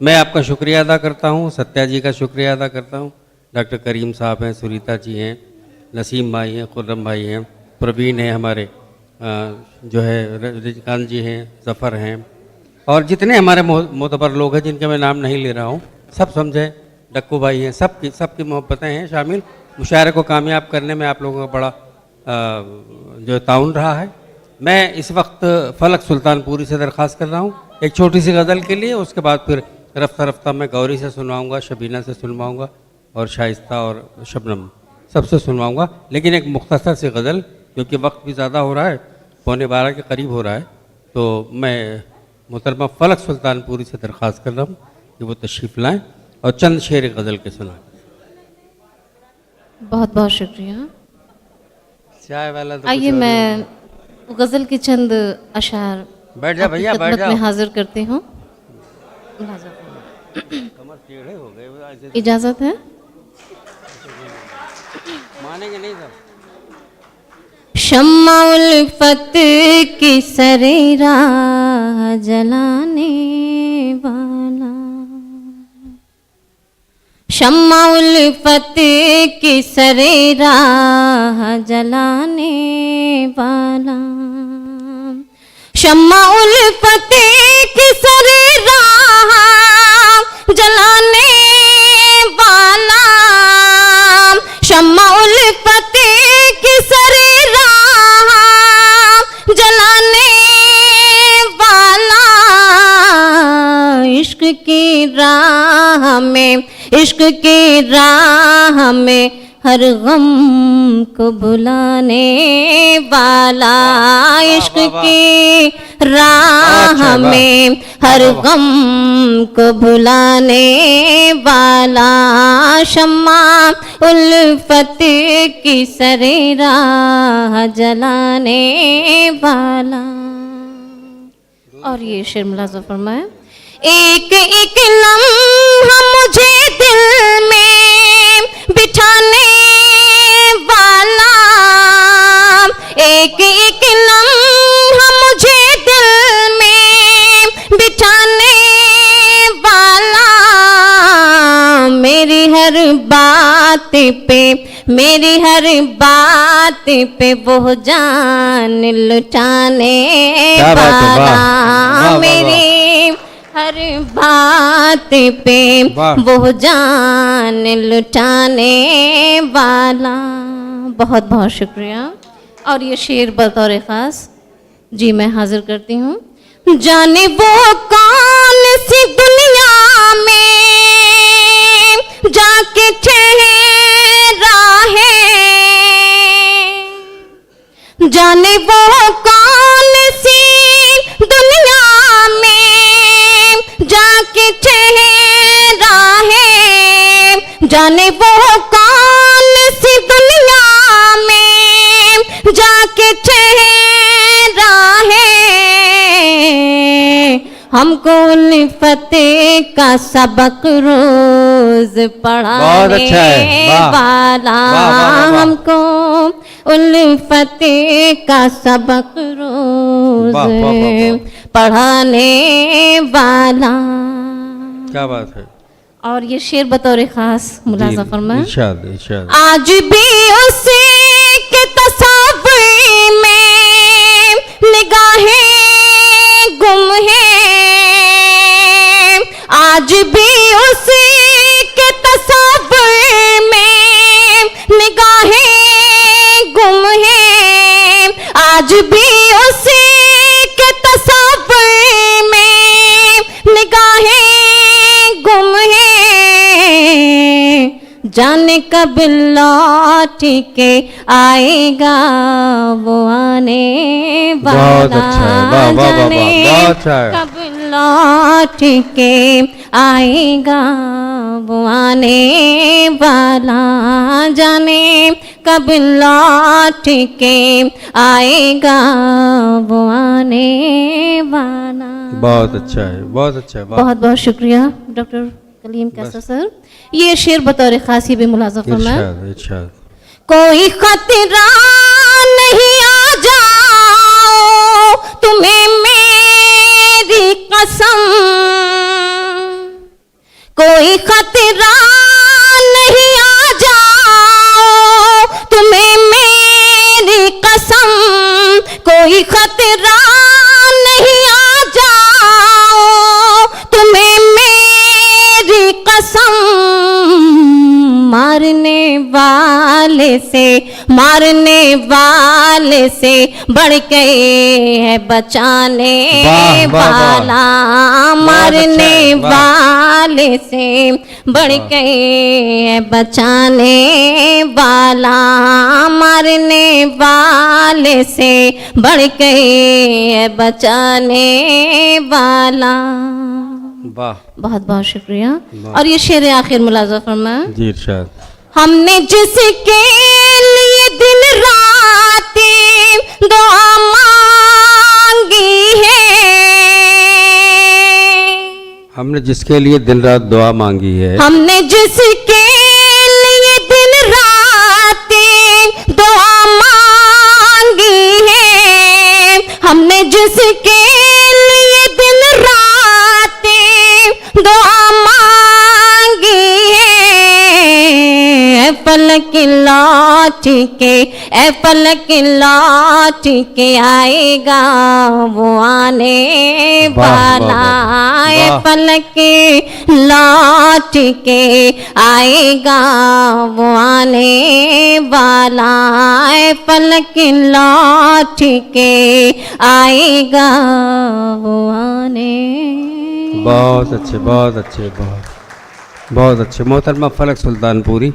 मैं आपका शुक्रिया अदा करता हूँ, सत्या जी का शुक्रिया अदा करता हूँ। डॉक्टर करीम साहब हैं, सुरीता जी हैं, नसीम भाई हैं, खुर्रम भाई हैं, प्रवीण हैं हमारे, जो है रजनीकांत जी हैं, ज़फ़र हैं, और जितने हमारे मोतबर लोग हैं जिनके मैं नाम नहीं ले रहा हूँ, सब समझे, डक्कू भाई हैं, सबकी मोहब्बतें हैं शामिल। मुशायरे को कामयाब करने में आप लोगों का बड़ा जो ताउन रहा है। मैं इस वक्त फलक सुल्तानपुरी से दरख्वास्त कर रहा हूँ एक छोटी सी गज़ल के लिए, उसके बाद फिर रफ्ता रफ्ता मैं गौरी से सुनवाऊँगा, शबीना से सुनवाऊँगा और शाइस्ता और शबनम सबसे सुनवाऊँगा, लेकिन एक मुख्तसर सी गज़ल, क्योंकि वक्त भी ज़्यादा हो रहा है, 11:15 के करीब हो रहा है, तो मैं मोहतरमा फलक सुल्तानपुरी से दरख्वास्त कर रहा हूँ कि वो तशरीफ़ लाएँ और चंद शेर गज़ल के सुनाएं। बहुत बहुत शुक्रिया। चाय वाला तो आइए मैं गज़ल के चंद अशार बैठ जा भैया, बैठ जा। में हाजिर करती हूँ। इजाज़त है? मानेंगे नहीं सब। शम्मा उल्फत की सरे राह जलाने वाला, शम्मा उल्फत की सरे राह जलाने वाला, शम्मा उल्फत की सरे राह जलाने वाला, शम्मा उल्फत की सरे राह जलाने वाला, इश्क की राह में, इश्क की राह में हर गम को भुलाने वाला, इश्क की राह में हर गम को भुलाने वाला, शम्मा उल्फत की सरे राह जलाने वाला। और ये शेर मुलाज़ा फरमाए। एक एक लम्हा मुझे दिल में बिठाने वाला, एक एक लम्हा मुझे दिल में बिठाने वाला, मेरी हर बात पे, मेरी हर बात पे वो जान लुटाने वाला, मेरी हर बात पे वो जान लुटाने वाला। बहुत बहुत शुक्रिया। और ये शेर बतौर ख़ास जी मैं हाजिर करती हूँ। जाने वो कौन सी दुनिया में जाके ठहरा है, जाने वो कौन सी दुनिया में जाके ठहरा है, जाने वो कौन सी दुनिया में जाके ठहरा है, हमको उल्फत का सबक रोज पढ़ाने वाला, हमको उल्फत का सबक रोज पढ़ाने वाला। क्या बात है। और ये शेर बतौर खास मुलाज़ा फरमाएं। इरशाद इरशाद। आज भी उसी के तस्वीर में निगाहें गुम हैं, आज भी उसी के तस्वीर में निगाहें गुम हैं, आज भी उसी के तस्वीर में निगाहें गुम हैं, जाने कब लौट के आएगा वो आने वाला, जाने कब लौट के आएगा वो आने वाला, जाने कब लौट के आएगा वो आने वाला। बहुत अच्छा है, बहुत अच्छा है। बहुत बहुत शुक्रिया डॉक्टर कलीम कैसर सर। ये शेर बतौर खास ही भी मुलाज़ा फरमाएं। कोई खतरा नहीं आ जाओ तुम्हें मेरी कसम, से मारने वाले से बढ़ के है बचाने वाह, वाह, वाह। वाला, बहुत मारने अच्छा है, वाह। वाले से बढ़ के है बचाने वाला, मारने वाले से बढ़ के है बचाने वाला। वाह बहुत बहुत शुक्रिया। वाह। और ये शेर आखिर मुलाजा फरमाए। जी इरशाद। हमने जिसके लिए दिन रात दुआ मांगी है, हमने जिसके लिए दिन रात दुआ मांगी है, हमने जिसके लिए दिन रात दुआ मांगी है, हमने जिसके लिए दिन रात दुआ मांगी है, पलक लौट के ए पलक लौट के आएगा वो आने वाह, वाला, वाह, ए वाह। पलक लौट के आएगा वो आने वाला, ए पलक लौट के आएगा वो आने। बहुत अच्छे बहुत अच्छे बहुत बहुत अच्छे। मोहतरमा फलक सुल्तानपुरी।